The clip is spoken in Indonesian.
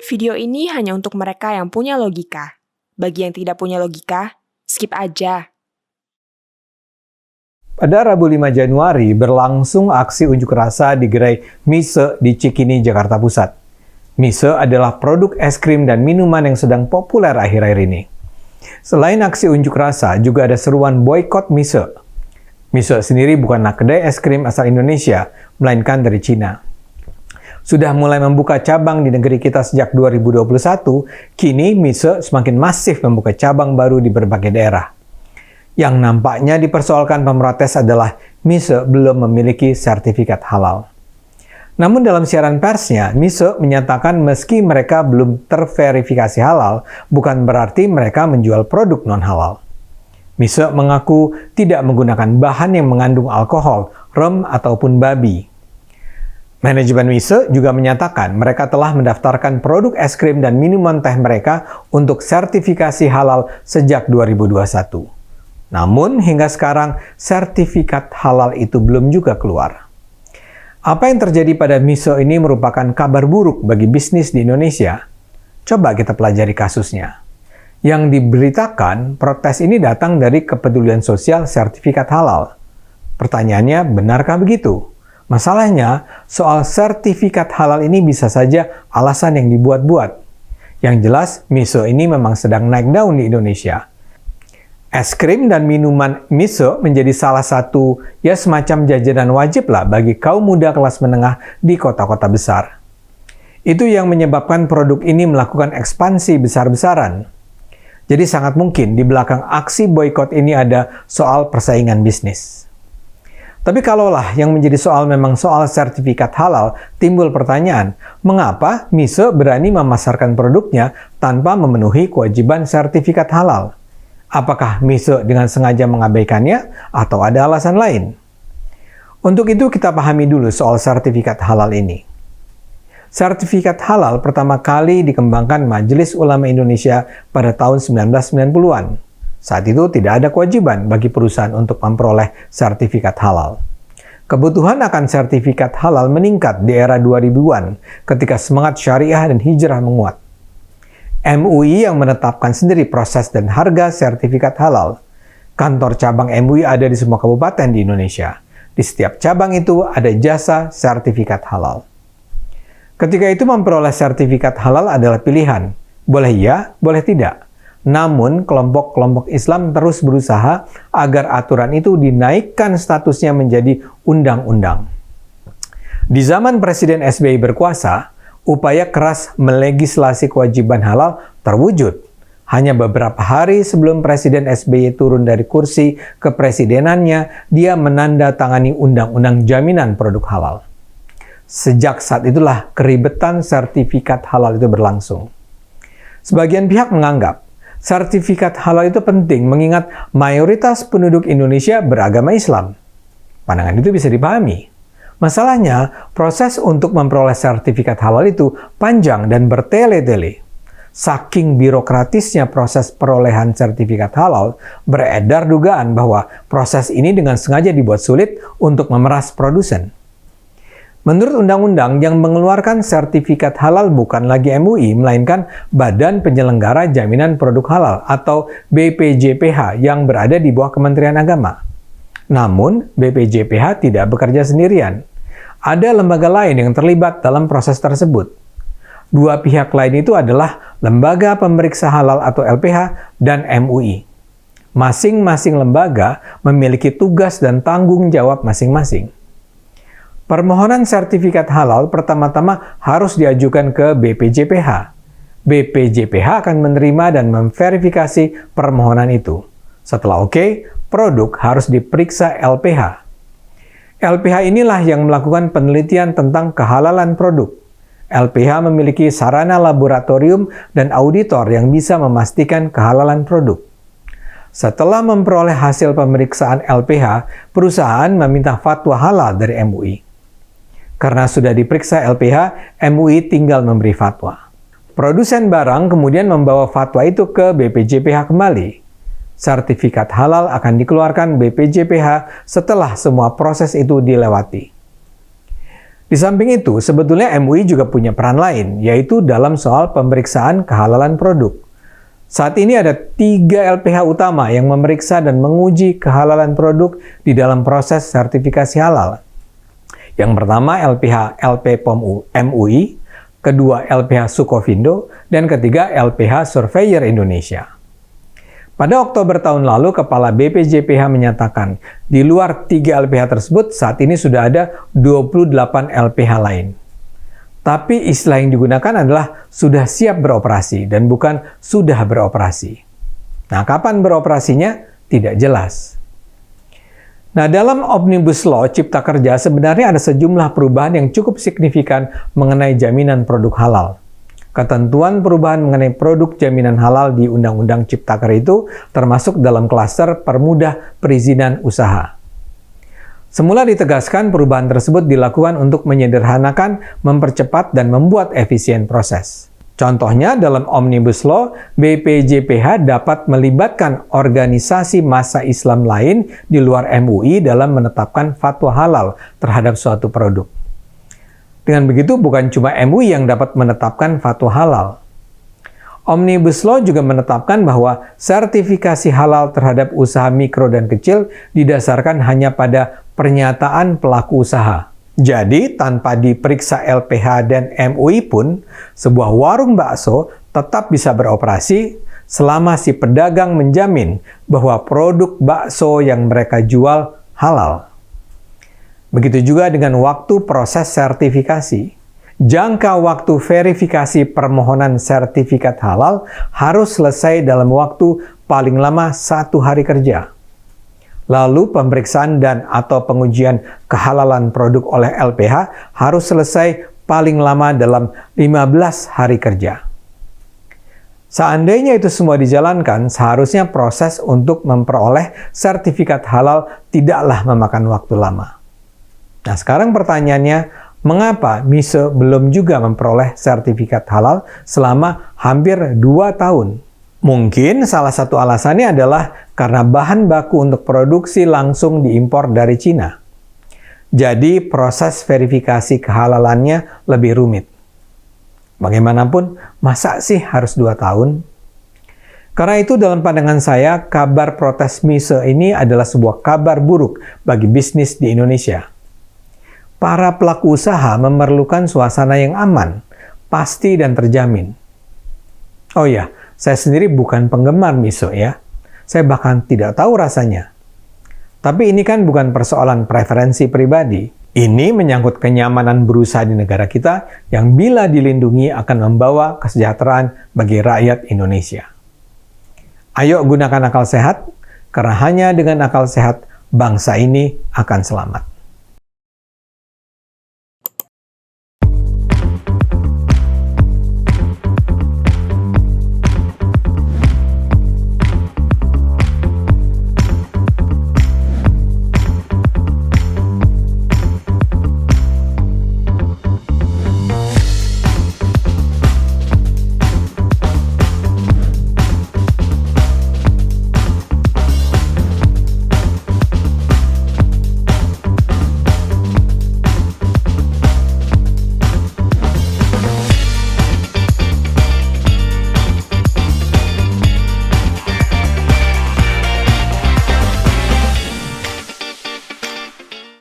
Video ini hanya untuk mereka yang punya logika. Bagi yang tidak punya logika, skip aja. Pada Rabu 5 Januari berlangsung aksi unjuk rasa di gerai Mise di Cikini, Jakarta Pusat. Mise adalah produk es krim dan minuman yang sedang populer akhir-akhir ini. Selain aksi unjuk rasa, juga ada seruan boykot Mise. Mise sendiri bukanlah kedai es krim asal Indonesia, melainkan dari Cina. Sudah mulai membuka cabang di negeri kita sejak 2021, kini Mise semakin masif membuka cabang baru di berbagai daerah. Yang nampaknya dipersoalkan pemrotes adalah Mise belum memiliki sertifikat halal. Namun dalam siaran persnya, Mise menyatakan meski mereka belum terverifikasi halal, bukan berarti mereka menjual produk non-halal. Mise mengaku tidak menggunakan bahan yang mengandung alkohol, rum, ataupun babi. Manajemen Mise juga menyatakan mereka telah mendaftarkan produk es krim dan minuman teh mereka untuk sertifikasi halal sejak 2021. Namun hingga sekarang sertifikat halal itu belum juga keluar. Apa yang terjadi pada Mise ini merupakan kabar buruk bagi bisnis di Indonesia. Coba kita pelajari kasusnya. Yang diberitakan, protes ini datang dari kepedulian sosial sertifikat halal. Pertanyaannya, benarkah begitu? Masalahnya, soal sertifikat halal ini bisa saja alasan yang dibuat-buat. Yang jelas, Mise ini memang sedang naik daun di Indonesia. Es krim dan minuman Mise menjadi salah satu semacam jajanan wajib lah bagi kaum muda kelas menengah di kota-kota besar. Itu yang menyebabkan produk ini melakukan ekspansi besar-besaran. Jadi sangat mungkin di belakang aksi boykot ini ada soal persaingan bisnis. Tapi kalaulah yang menjadi soal memang soal sertifikat halal, timbul pertanyaan, mengapa Mise berani memasarkan produknya tanpa memenuhi kewajiban sertifikat halal? Apakah Mise dengan sengaja mengabaikannya atau ada alasan lain? Untuk itu kita pahami dulu soal sertifikat halal ini. Sertifikat halal pertama kali dikembangkan Majelis Ulama Indonesia pada tahun 1990-an. Saat itu tidak ada kewajiban bagi perusahaan untuk memperoleh sertifikat halal. Kebutuhan akan sertifikat halal meningkat di era 2000-an ketika semangat syariah dan hijrah menguat. MUI yang menetapkan sendiri proses dan harga sertifikat halal. Kantor cabang MUI ada di semua kabupaten di Indonesia. Di setiap cabang itu ada jasa sertifikat halal. Ketika itu memperoleh sertifikat halal adalah pilihan. Boleh iya, boleh tidak. Namun, kelompok-kelompok Islam terus berusaha agar aturan itu dinaikkan statusnya menjadi undang-undang. Di zaman Presiden SBY berkuasa, upaya keras melegislasi kewajiban halal terwujud. Hanya beberapa hari sebelum Presiden SBY turun dari kursi kepresidenannya, dia menandatangani Undang-Undang Jaminan Produk Halal. Sejak saat itulah keribetan sertifikat halal itu berlangsung. Sebagian pihak menganggap sertifikat halal itu penting mengingat mayoritas penduduk Indonesia beragama Islam. Pandangan itu bisa dipahami. Masalahnya, proses untuk memperoleh sertifikat halal itu panjang dan bertele-tele. Saking birokratisnya proses perolehan sertifikat halal, beredar dugaan bahwa proses ini dengan sengaja dibuat sulit untuk memeras produsen. Menurut undang-undang, yang mengeluarkan sertifikat halal bukan lagi MUI, melainkan Badan Penyelenggara Jaminan Produk Halal atau BPJPH yang berada di bawah Kementerian Agama. Namun, BPJPH tidak bekerja sendirian. Ada lembaga lain yang terlibat dalam proses tersebut. Dua pihak lain itu adalah Lembaga Pemeriksa Halal atau LPH dan MUI. Masing-masing lembaga memiliki tugas dan tanggung jawab masing-masing. Permohonan sertifikat halal pertama-tama harus diajukan ke BPJPH. BPJPH akan menerima dan memverifikasi permohonan itu. Setelah oke, produk harus diperiksa LPH. LPH inilah yang melakukan penelitian tentang kehalalan produk. LPH memiliki sarana laboratorium dan auditor yang bisa memastikan kehalalan produk. Setelah memperoleh hasil pemeriksaan LPH, perusahaan meminta fatwa halal dari MUI. Karena sudah diperiksa LPH, MUI tinggal memberi fatwa. Produsen barang kemudian membawa fatwa itu ke BPJPH kembali. Sertifikat halal akan dikeluarkan BPJPH setelah semua proses itu dilewati. Di samping itu, sebetulnya MUI juga punya peran lain, yaitu dalam soal pemeriksaan kehalalan produk. Saat ini ada 3 LPH utama yang memeriksa dan menguji kehalalan produk di dalam proses sertifikasi halal. Yang pertama LPH LPPOM MUI, kedua LPH Sukovindo, dan ketiga LPH Surveyor Indonesia. Pada Oktober tahun lalu, Kepala BPJPH menyatakan, di luar 3 LPH tersebut, saat ini sudah ada 28 LPH lain. Tapi istilah yang digunakan adalah sudah siap beroperasi dan bukan sudah beroperasi. Nah, kapan beroperasinya? Tidak jelas. Nah, dalam Omnibus Law Cipta Kerja sebenarnya ada sejumlah perubahan yang cukup signifikan mengenai jaminan produk halal. Ketentuan perubahan mengenai produk jaminan halal di Undang-Undang Cipta Kerja itu termasuk dalam klaster permudah perizinan usaha. Semula ditegaskan perubahan tersebut dilakukan untuk menyederhanakan, mempercepat, dan membuat efisien proses. Contohnya dalam Omnibus Law, BPJPH dapat melibatkan organisasi massa Islam lain di luar MUI dalam menetapkan fatwa halal terhadap suatu produk. Dengan begitu, bukan cuma MUI yang dapat menetapkan fatwa halal. Omnibus Law juga menetapkan bahwa sertifikasi halal terhadap usaha mikro dan kecil didasarkan hanya pada pernyataan pelaku usaha. Jadi, tanpa diperiksa LPH dan MUI pun, sebuah warung bakso tetap bisa beroperasi selama si pedagang menjamin bahwa produk bakso yang mereka jual halal. Begitu juga dengan waktu proses sertifikasi. Jangka waktu verifikasi permohonan sertifikat halal harus selesai dalam waktu paling lama 1 hari kerja. Lalu pemeriksaan dan atau pengujian kehalalan produk oleh LPH harus selesai paling lama dalam 15 hari kerja. Seandainya itu semua dijalankan, seharusnya proses untuk memperoleh sertifikat halal tidaklah memakan waktu lama. Nah, sekarang pertanyaannya, mengapa MISE belum juga memperoleh sertifikat halal selama hampir 2 tahun? Mungkin salah satu alasannya adalah karena bahan baku untuk produksi langsung diimpor dari Cina. Jadi proses verifikasi kehalalannya lebih rumit. Bagaimanapun, masa sih harus 2 tahun? Karena itu dalam pandangan saya, kabar protes MISE ini adalah sebuah kabar buruk bagi bisnis di Indonesia. Para pelaku usaha memerlukan suasana yang aman, pasti dan terjamin. Oh ya, saya sendiri bukan penggemar MISE ya. Saya bahkan tidak tahu rasanya. Tapi ini kan bukan persoalan preferensi pribadi. Ini menyangkut kenyamanan berusaha di negara kita yang bila dilindungi akan membawa kesejahteraan bagi rakyat Indonesia. Ayo gunakan akal sehat, karena hanya dengan akal sehat bangsa ini akan selamat.